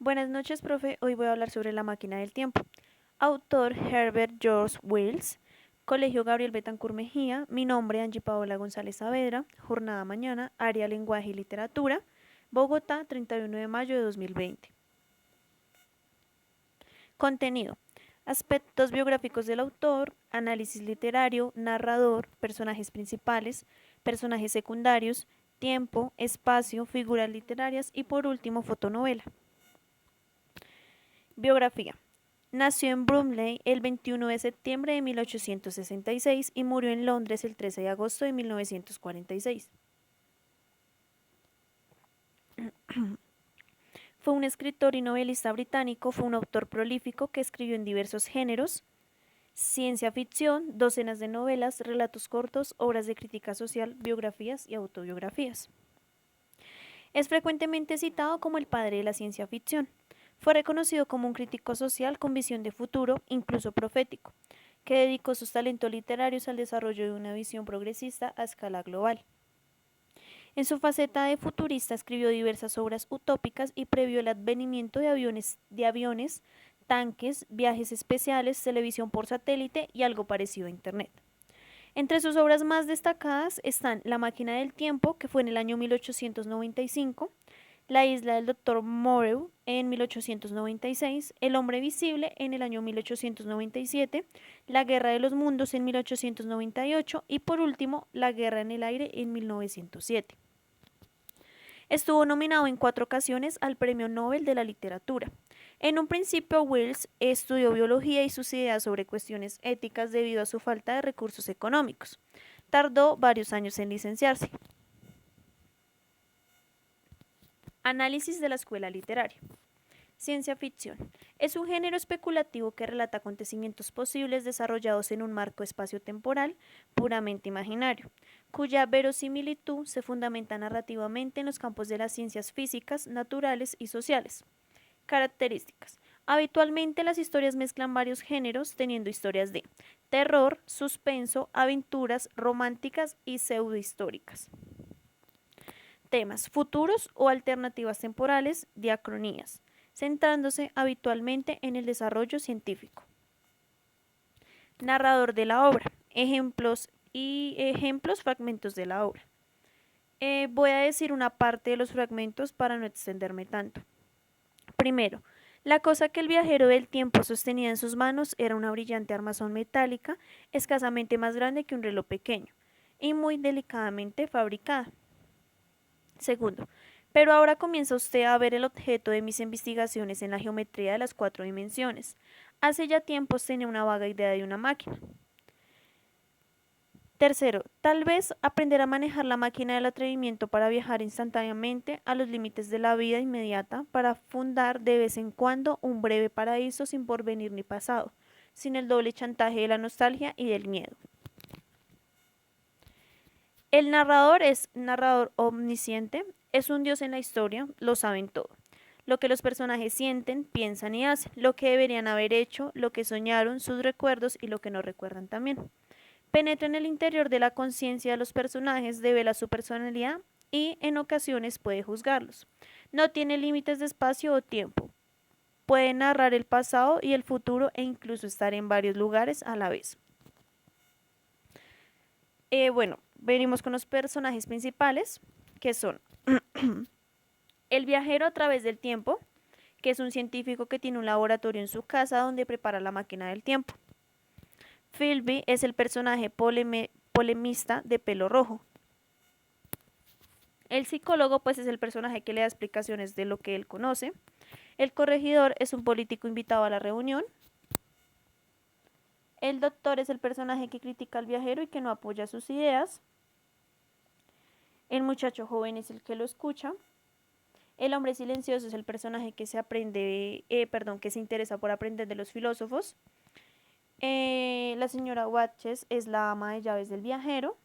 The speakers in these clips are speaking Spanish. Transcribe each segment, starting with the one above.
Buenas noches, profe. Hoy voy a hablar sobre La máquina del tiempo. Autor Herbert George Wells. Colegio Gabriel Betancourt Mejía. Mi nombre Angie Paola González Saavedra. Jornada mañana. Área Lenguaje y Literatura. Bogotá, 31 de mayo de 2020. Contenido. Aspectos biográficos del autor, análisis literario, narrador, personajes principales, personajes secundarios, tiempo, espacio, figuras literarias y por último fotonovela. Biografía. Nació en Bromley el 21 de septiembre de 1866 y murió en Londres el 13 de agosto de 1946. Fue un escritor y novelista británico, fue un autor prolífico que escribió en diversos géneros: ciencia ficción, docenas de novelas, relatos cortos, obras de crítica social, biografías y autobiografías. Es frecuentemente citado como el padre de la ciencia ficción. Fue reconocido como un crítico social con visión de futuro, incluso profético, que dedicó sus talentos literarios al desarrollo de una visión progresista a escala global. En su faceta de futurista escribió diversas obras utópicas y previó el advenimiento de aviones, tanques, viajes espaciales, televisión por satélite y algo parecido a Internet. Entre sus obras más destacadas están La máquina del tiempo, que fue en el año 1895, La isla del Dr. Moreau en 1896, El hombre visible en el año 1897, La guerra de los mundos en 1898 y por último La guerra en el aire en 1907. Estuvo nominado en 4 ocasiones al Premio Nobel de la Literatura. En un principio, Wells estudió biología y sus ideas sobre cuestiones éticas debido a su falta de recursos económicos. Tardó varios años en licenciarse. Análisis de la escuela literaria. Ciencia ficción. Es un género especulativo que relata acontecimientos posibles desarrollados en un marco espacio-temporal puramente imaginario, cuya verosimilitud se fundamenta narrativamente en los campos de las ciencias físicas, naturales y sociales. Características. Habitualmente las historias mezclan varios géneros, teniendo historias de terror, suspenso, aventuras, románticas y pseudohistóricas. Temas: futuros o alternativas temporales, diacronías, centrándose habitualmente en el desarrollo científico. Narrador de la obra, ejemplos, fragmentos de la obra. Voy a decir una parte de los fragmentos para no extenderme tanto. Primero, la cosa que el viajero del tiempo sostenía en sus manos era una brillante armazón metálica, escasamente más grande que un reloj pequeño, y muy delicadamente fabricada. Segundo, pero ahora comienza usted a ver el objeto de mis investigaciones en la geometría de las 4 dimensiones. Hace ya tiempos tenía una vaga idea de una máquina. Tercero, tal vez aprender a manejar la máquina del atrevimiento para viajar instantáneamente a los límites de la vida inmediata, para fundar de vez en cuando un breve paraíso sin porvenir ni pasado, sin el doble chantaje de la nostalgia y del miedo. El narrador es narrador omnisciente, es un dios en la historia, lo saben todo. Lo que los personajes sienten, piensan y hacen, lo que deberían haber hecho, lo que soñaron, sus recuerdos y lo que no recuerdan también. Penetra en el interior de la conciencia de los personajes, devela su personalidad y en ocasiones puede juzgarlos. No tiene límites de espacio o tiempo. Puede narrar el pasado y el futuro e incluso estar en varios lugares a la vez. Venimos con los personajes principales, que son el viajero a través del tiempo, que es un científico que tiene un laboratorio en su casa donde prepara la máquina del tiempo. Philby es el personaje polemista de pelo rojo. El psicólogo pues es el personaje que le da explicaciones de lo que él conoce. El corregidor es un político invitado a la reunión. El doctor es el personaje que critica al viajero y que no apoya sus ideas. El muchacho joven es el que lo escucha. El hombre silencioso es el personaje que que se interesa por aprender de los filósofos. La señora Watches es la ama de llaves del viajero.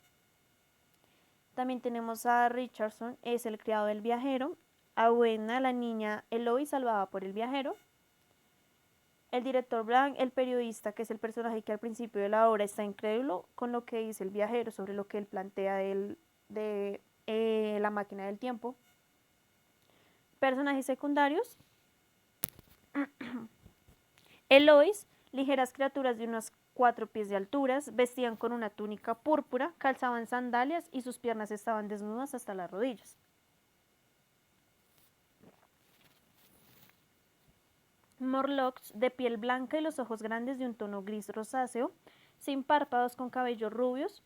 También tenemos a Richardson, es el criado del viajero. A Buena, la niña Eloy, salvada por el viajero. El director Blanc, el periodista, que es el personaje que al principio de la obra está incrédulo con lo que dice el viajero sobre lo que él plantea de la máquina del tiempo. Personajes secundarios: Eloís, ligeras criaturas de unos 4 pies de altura, vestían con una túnica púrpura, calzaban sandalias y sus piernas estaban desnudas hasta las rodillas. Morlocks, de piel blanca y los ojos grandes de un tono gris rosáceo, sin párpados, con cabellos rubios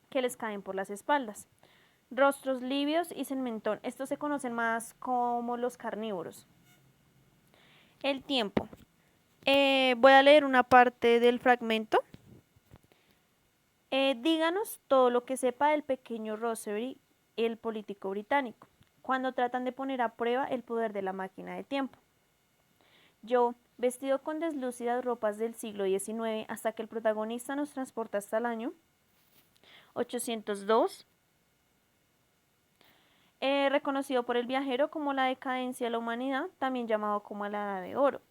que les caen por las espaldas. Rostros livios y sin mentón. Estos se conocen más como los carnívoros. El tiempo. Voy a leer una parte del fragmento. Díganos todo lo que sepa del pequeño Rosebery, el político británico, cuando tratan de poner a prueba el poder de la máquina de tiempo. Yo, vestido con deslúcidas ropas del siglo XIX, hasta que el protagonista nos transporta hasta el año 802, reconocido por el viajero como la decadencia de la humanidad, también llamado como la Edad de Oro,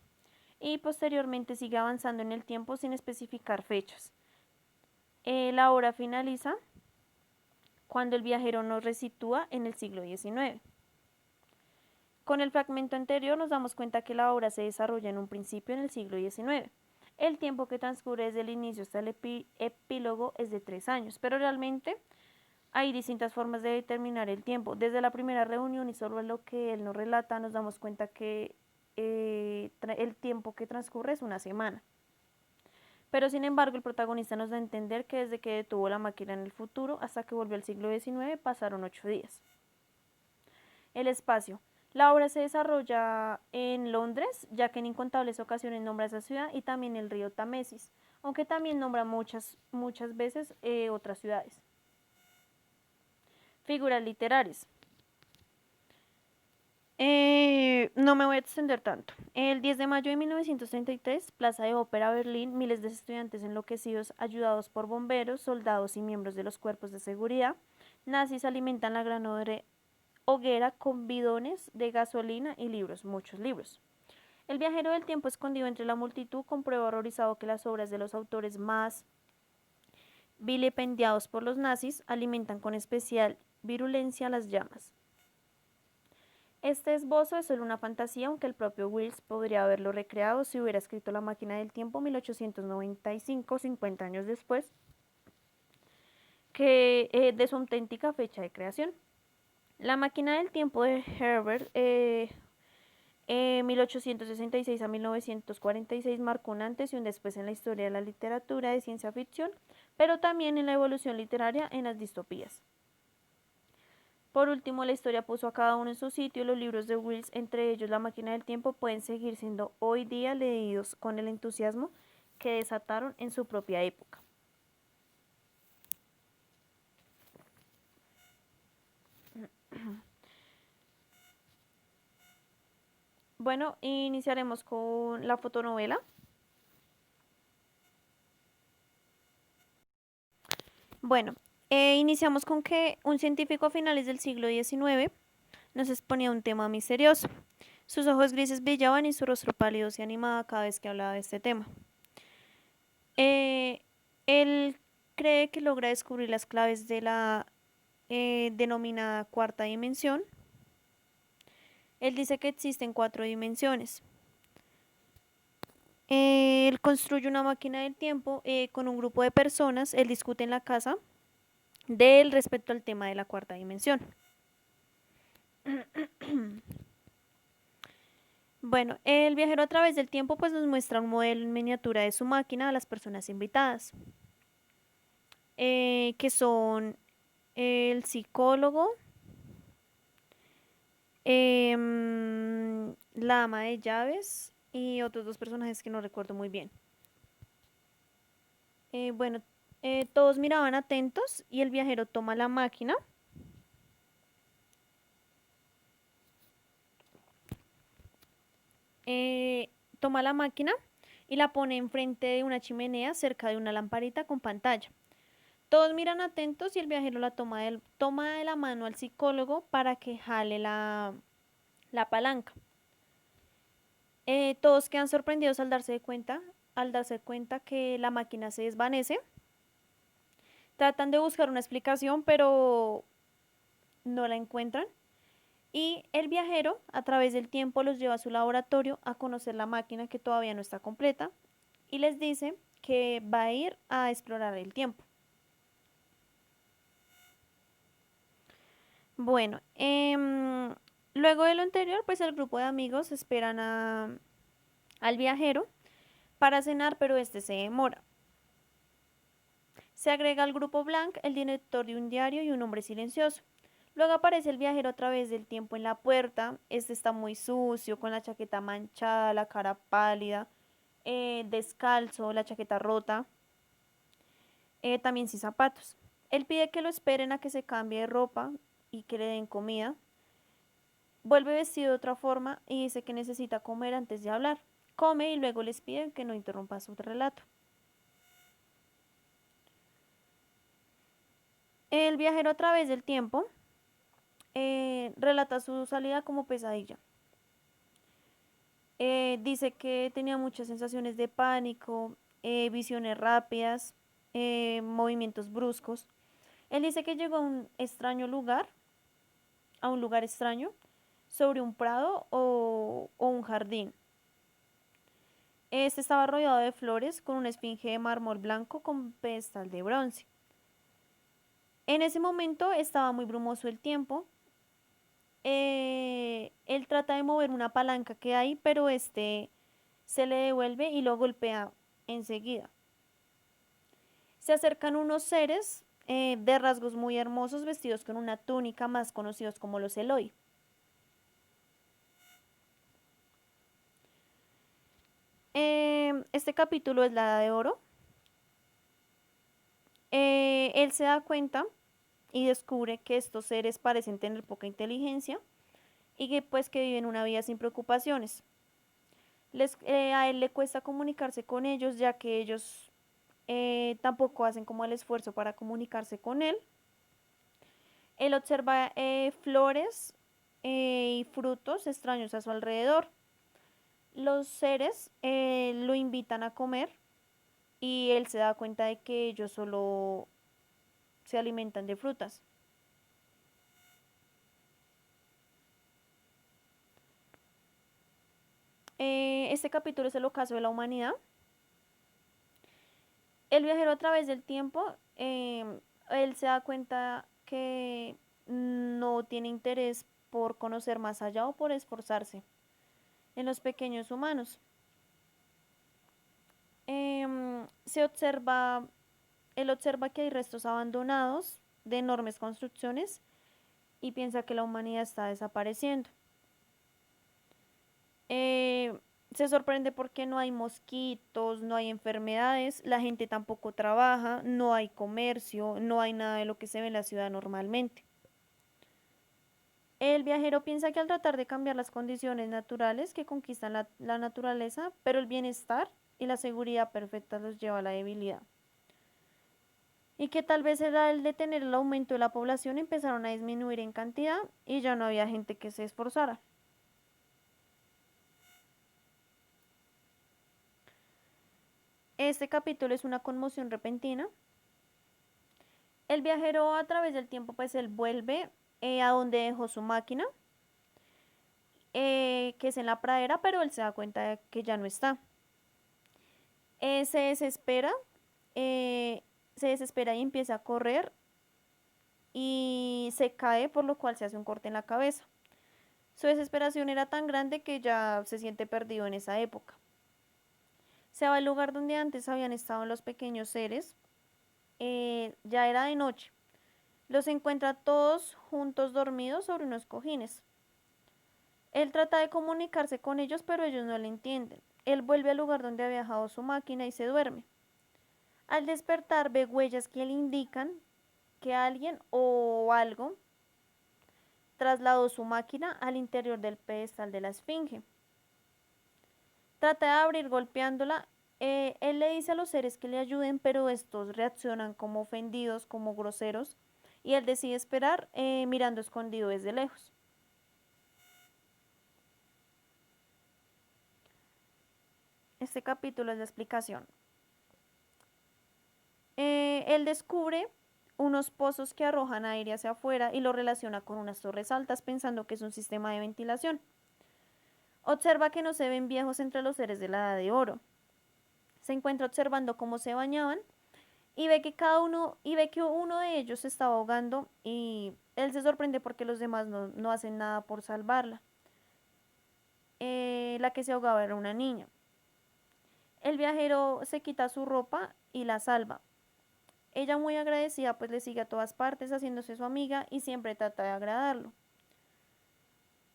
y posteriormente sigue avanzando en el tiempo sin especificar fechas. La obra finaliza cuando el viajero nos resitúa en el siglo XIX. Con el fragmento anterior nos damos cuenta que la obra se desarrolla en un principio en el siglo XIX. El tiempo que transcurre desde el inicio hasta el epílogo es de 3 años, pero realmente hay distintas formas de determinar el tiempo. Desde la primera reunión y sobre lo que él nos relata, nos damos cuenta que el tiempo que transcurre es una semana. Pero sin embargo, el protagonista nos da a entender que desde que detuvo la máquina en el futuro hasta que volvió al siglo XIX pasaron 8 días. El espacio. La obra se desarrolla en Londres, ya que en incontables ocasiones nombra esa ciudad y también el río Támesis, aunque también nombra muchas veces otras ciudades. Figuras literarias. No me voy a extender tanto. El 10 de mayo de 1933, Plaza de Ópera, Berlín, miles de estudiantes enloquecidos, ayudados por bomberos, soldados y miembros de los cuerpos de seguridad nazis, alimentan la gran hoguera con bidones de gasolina y libros, muchos libros. El viajero del tiempo, escondido entre la multitud, comprueba horrorizado que las obras de los autores más vilipendiados por los nazis alimentan con especial virulencia las llamas. Este esbozo es solo una fantasía, aunque el propio Wells podría haberlo recreado si hubiera escrito La máquina del tiempo en 1895, 50 años después de su auténtica fecha de creación. La máquina del tiempo de Herbert, 1866 a 1946, marcó un antes y un después en la historia de la literatura de ciencia ficción, pero también en la evolución literaria en las distopías. Por último, la historia puso a cada uno en su sitio. Los libros de Wells, entre ellos La máquina del tiempo, pueden seguir siendo hoy día leídos con el entusiasmo que desataron en su propia época. Bueno, iniciaremos con la fotonovela. Bueno, iniciamos con que un científico a finales del siglo XIX nos exponía un tema misterioso. Sus ojos grises brillaban y su rostro pálido se animaba cada vez que hablaba de este tema. Él cree que logra descubrir las claves de la denominada cuarta dimensión. Él dice que existen 4 dimensiones. Él construye una máquina del tiempo con un grupo de personas. Él discute en la casa de él respecto al tema de la cuarta dimensión. Bueno, el viajero a través del tiempo pues nos muestra un modelo en miniatura de su máquina a las personas invitadas, que son el psicólogo, la ama de llaves y otros 2 personajes que no recuerdo muy bien. Bueno, todos miraban atentos y el viajero toma la máquina. Toma la máquina y la pone enfrente de una chimenea cerca de una lamparita con pantalla. Todos miran atentos y el viajero la toma de la mano al psicólogo para que jale la palanca. Todos quedan sorprendidos al darse cuenta que la máquina se desvanece. Tratan de buscar una explicación, pero no la encuentran. Y el viajero, a través del tiempo, los lleva a su laboratorio a conocer la máquina que todavía no está completa y les dice que va a ir a explorar el tiempo. Bueno, luego de lo anterior, pues el grupo de amigos esperan al viajero para cenar, pero este se demora. Se agrega al grupo Blanc el director de un diario y un hombre silencioso. Luego aparece el viajero a través del tiempo en la puerta. Este está muy sucio, con la chaqueta manchada, la cara pálida, descalzo, la chaqueta rota, también sin zapatos. Él pide que lo esperen a que se cambie de ropa y que le den comida. Vuelve vestido de otra forma y dice que necesita comer antes de hablar. Come y luego les pide que no interrumpa su relato. El viajero a través del tiempo relata su salida como pesadilla. Dice que tenía muchas sensaciones de pánico, visiones rápidas, movimientos bruscos. Él dice que llegó a un extraño lugar, a un lugar extraño, sobre un prado o un jardín. Este estaba rodeado de flores con una esfinge de mármol blanco con pedestal de bronce. En ese momento estaba muy brumoso el tiempo. Él trata de mover una palanca que hay, pero se le devuelve y lo golpea enseguida. Se acercan unos seres de rasgos muy hermosos, vestidos con una túnica, más conocidos como los Eloi. Este capítulo es la Edad de Oro. Él se da cuenta y descubre que estos seres parecen tener poca inteligencia y que pues que viven una vida sin preocupaciones. A él le cuesta comunicarse con ellos, ya que ellos tampoco hacen como el esfuerzo para comunicarse con él. Él observa flores y frutos extraños a su alrededor. Los seres lo invitan a comer y él se da cuenta de que ellos solo se alimentan de frutas. Este capítulo es el ocaso de la humanidad. El viajero a través del tiempo, él se da cuenta que no tiene interés por conocer más allá o por esforzarse en los pequeños humanos. Se observa, él observa que hay restos abandonados de enormes construcciones y piensa que la humanidad está desapareciendo. Se sorprende porque no hay mosquitos, no hay enfermedades, la gente tampoco trabaja, no hay comercio, no hay nada de lo que se ve en la ciudad normalmente. El viajero piensa que al tratar de cambiar las condiciones naturales que conquistan la naturaleza, pero el bienestar y la seguridad perfecta los lleva a la debilidad. Y que tal vez era el detener el aumento de la población, empezaron a disminuir en cantidad y ya no había gente que se esforzara. Este capítulo es una conmoción repentina. El viajero a través del tiempo, pues él vuelve a donde dejó su máquina, que es en la pradera, pero él se da cuenta de que ya no está. Se desespera, eh, se desespera y empieza a correr y se cae, por lo cual se hace un corte en la cabeza. Su desesperación era tan grande que ya se siente perdido en esa época. Se va al lugar donde antes habían estado los pequeños seres. Ya era de noche. Los encuentra todos juntos dormidos sobre unos cojines. Él trata de comunicarse con ellos, pero ellos no le entienden. Él vuelve al lugar donde había dejado su máquina y se duerme. Al despertar ve huellas que le indican que alguien o algo trasladó su máquina al interior del pedestal de la esfinge. Trata de abrir golpeándola. Él le dice a los seres que le ayuden, pero estos reaccionan como ofendidos, como groseros, y él decide esperar mirando escondido desde lejos. Este capítulo es la explicación. Él descubre unos pozos que arrojan aire hacia afuera y lo relaciona con unas torres altas pensando que es un sistema de ventilación. Observa que no se ven viejos entre los seres de la Edad de Oro. Se encuentra observando cómo se bañaban y ve que uno de ellos se estaba ahogando y él se sorprende porque los demás no hacen nada por salvarla. La que se ahogaba era una niña. El viajero se quita su ropa y la salva. Ella, muy agradecida, pues le sigue a todas partes haciéndose su amiga y siempre trata de agradarlo.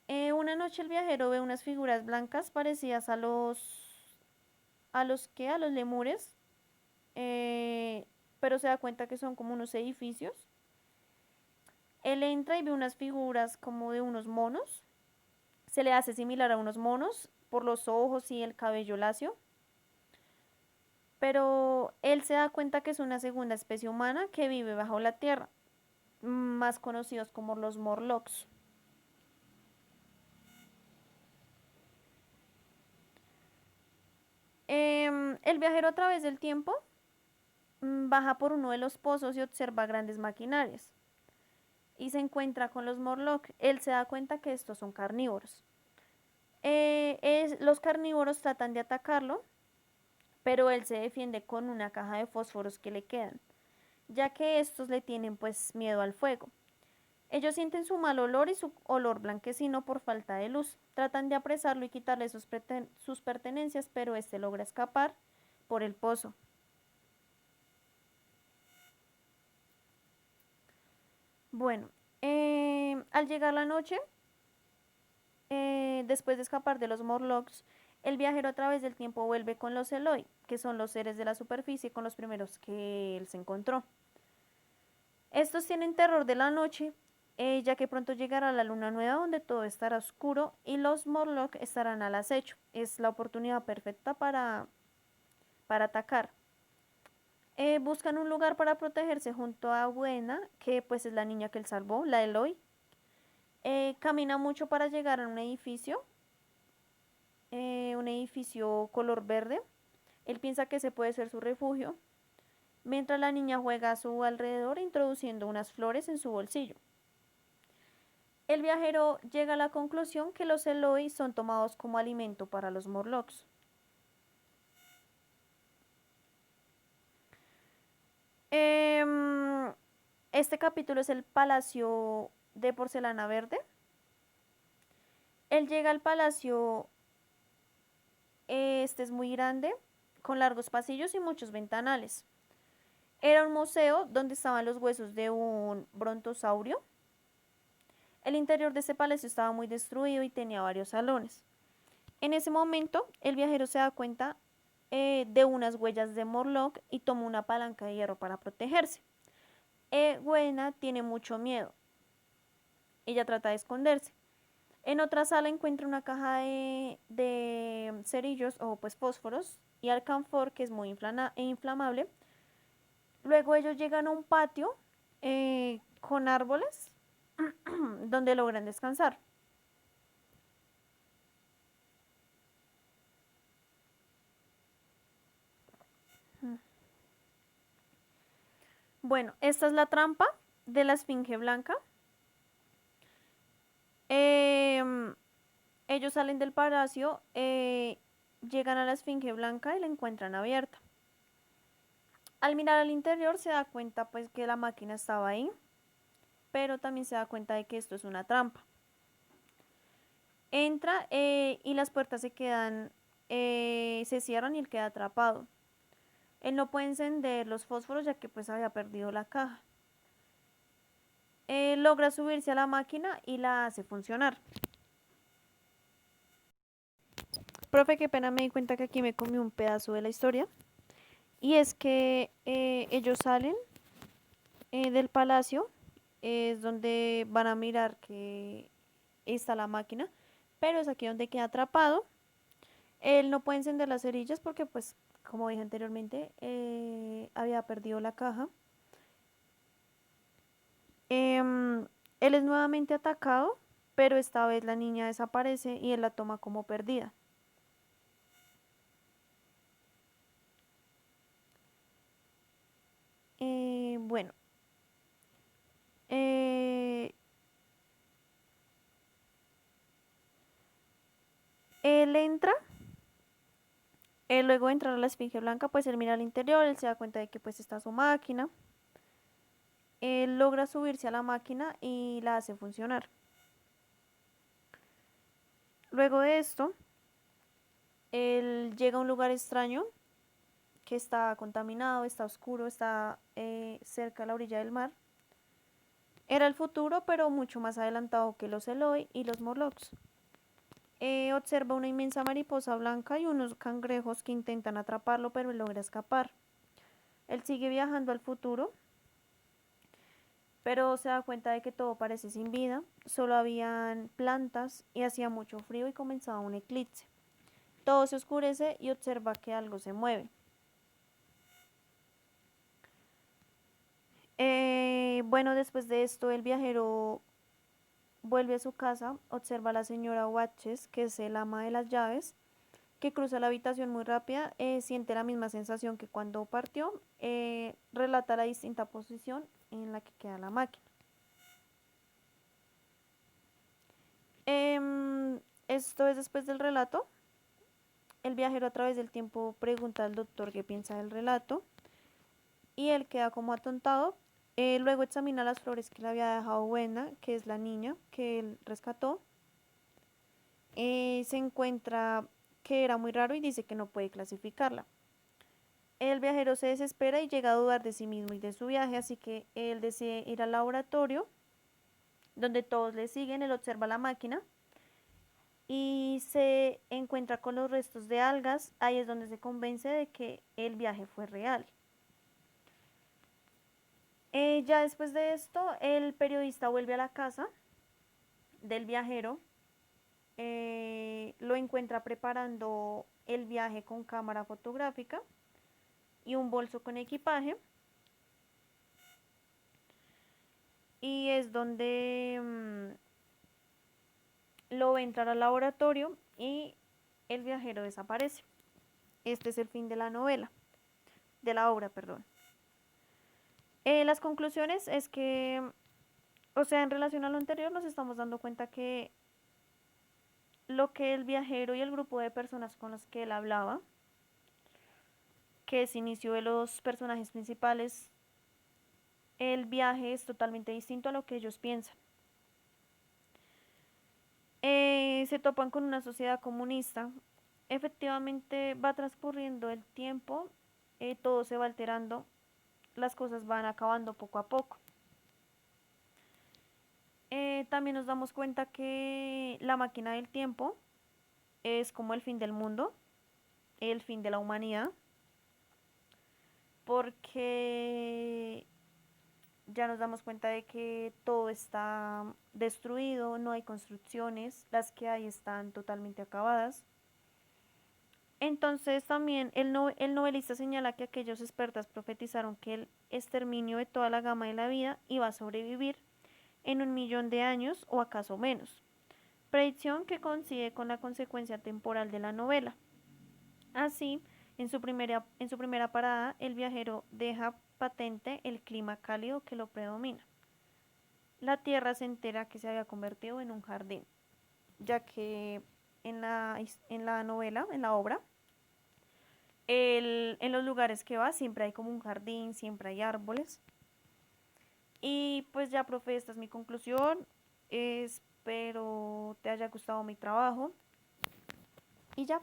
Una noche el viajero ve unas figuras blancas parecidas a los lemures, pero se da cuenta que son como unos edificios. Él entra y ve unas figuras como de unos monos. Se le hace similar a unos monos por los ojos y el cabello lacio. Pero él se da cuenta que es una segunda especie humana que vive bajo la tierra, más conocidos como los Morlocks. El viajero a través del tiempo baja por uno de los pozos y observa grandes maquinarias y se encuentra con los Morlock. Él se da cuenta que estos son carnívoros. Los carnívoros tratan de atacarlo, pero él se defiende con una caja de fósforos que le quedan, ya que estos le tienen pues miedo al fuego. Ellos sienten su mal olor y su olor blanquecino por falta de luz. Tratan de apresarlo y quitarle sus pertenencias, pero este logra escapar por el pozo. Bueno, al llegar la noche, después de escapar de los Morlocks, el viajero a través del tiempo vuelve con los Eloi, que son los seres de la superficie con los primeros que él se encontró. Estos tienen terror de la noche, ya que pronto llegará la luna nueva donde todo estará oscuro y los Morlock estarán al acecho. Es la oportunidad perfecta para atacar. Buscan un lugar para protegerse junto a Buena, que pues es la niña que él salvó, la Eloy. Camina mucho para llegar a un edificio color verde. Él piensa que ese puede ser su refugio, mientras la niña juega a su alrededor introduciendo unas flores en su bolsillo. El viajero llega a la conclusión que los Eloi son tomados como alimento para los Morlocks. Este capítulo es el Palacio de Porcelana Verde. Él llega al palacio, este es muy grande, con largos pasillos y muchos ventanales. Era un museo donde estaban los huesos de un brontosaurio. El interior de este palacio estaba muy destruido y tenía varios salones. En ese momento, el viajero se da cuenta de unas huellas de Morlock y toma una palanca de hierro para protegerse. Buena tiene mucho miedo. Ella trata de esconderse. En otra sala encuentra una caja de cerillos o pues fósforos y alcanfor que es muy inflamable. Luego ellos llegan a un patio con árboles donde logran descansar. Bueno, esta es la trampa de la esfinge blanca. Ellos salen del palacio, llegan a la esfinge blanca y la encuentran abierta. Al mirar al interior se da cuenta pues que la máquina estaba ahí, pero también se da cuenta de que esto es una trampa. Entra y las puertas se cierran y él queda atrapado. Él no puede encender los fósforos ya que pues había perdido la caja. Logra subirse a la máquina y la hace funcionar. Profe, qué pena, me di cuenta que aquí me comí un pedazo de la historia. Y es que ellos salen del palacio, es donde van a mirar que está la máquina, pero es aquí donde queda atrapado. Él no puede encender las cerillas porque, pues, como dije anteriormente, había perdido la caja. Él es nuevamente atacado, pero esta vez la niña desaparece y él la toma como perdida. Bueno, Él entra, luego de entrar a la Esfinge Blanca, pues él mira al interior, él se da cuenta de que pues está su máquina. Él logra subirse a la máquina y la hace funcionar. Luego de esto, él llega a un lugar extraño que está contaminado, está oscuro, está cerca a la orilla del mar. Era el futuro, pero mucho más adelantado que los Eloi y los Morlocks. Observa una inmensa mariposa blanca y unos cangrejos que intentan atraparlo, pero él logra escapar. Él sigue viajando al futuro, pero se da cuenta de que todo parece sin vida, solo habían plantas y hacía mucho frío y comenzaba un eclipse. Todo se oscurece y observa que algo se mueve. Bueno, después de esto el viajero vuelve a su casa, observa a la señora Watches, que es el ama de las llaves, que cruza la habitación muy rápida, siente la misma sensación que cuando partió, relata la distinta posición en la que queda la máquina. Esto es después del relato. El viajero a través del tiempo pregunta al doctor qué piensa del relato y él queda como atontado. Luego examina las flores que le había dejado Buena, que es la niña que él rescató. Se encuentra que era muy raro y dice que no puede clasificarla. El viajero se desespera y llega a dudar de sí mismo y de su viaje, así que él decide ir al laboratorio, donde todos le siguen. Él observa la máquina y se encuentra con los restos de algas. Ahí es donde se convence de que el viaje fue real. Ya después de esto, el periodista vuelve a la casa del viajero, lo encuentra preparando el viaje con cámara fotográfica y un bolso con equipaje. Y es donde lo ve entrar al laboratorio y el viajero desaparece. Este es el fin de la novela, de la obra, perdón. Las conclusiones es que, o sea, en relación a lo anterior, nos estamos dando cuenta que lo que el viajero y el grupo de personas con los que él hablaba, que es inicio de los personajes principales, el viaje es totalmente distinto a lo que ellos piensan. Se topan con una sociedad comunista. Efectivamente va transcurriendo el tiempo, todo se va alterando, las cosas van acabando poco a poco. También nos damos cuenta que la máquina del tiempo es como el fin del mundo, el fin de la humanidad, porque ya nos damos cuenta de que todo está destruido, no hay construcciones, las que hay están totalmente acabadas. Entonces también el novelista señala que aquellos expertos profetizaron que el exterminio de toda la gama de la vida iba a sobrevivir en 1 millón de años o acaso menos, predicción que coincide con la consecuencia temporal de la novela. Así, en su primera parada, el viajero deja patente el clima cálido que lo predomina. La tierra se entera que se había convertido en un jardín, ya que en la novela, en la obra, en los lugares que va siempre hay como un jardín, siempre hay árboles. Y pues ya, profe, esta es mi conclusión. Espero te haya gustado mi trabajo. Y ya.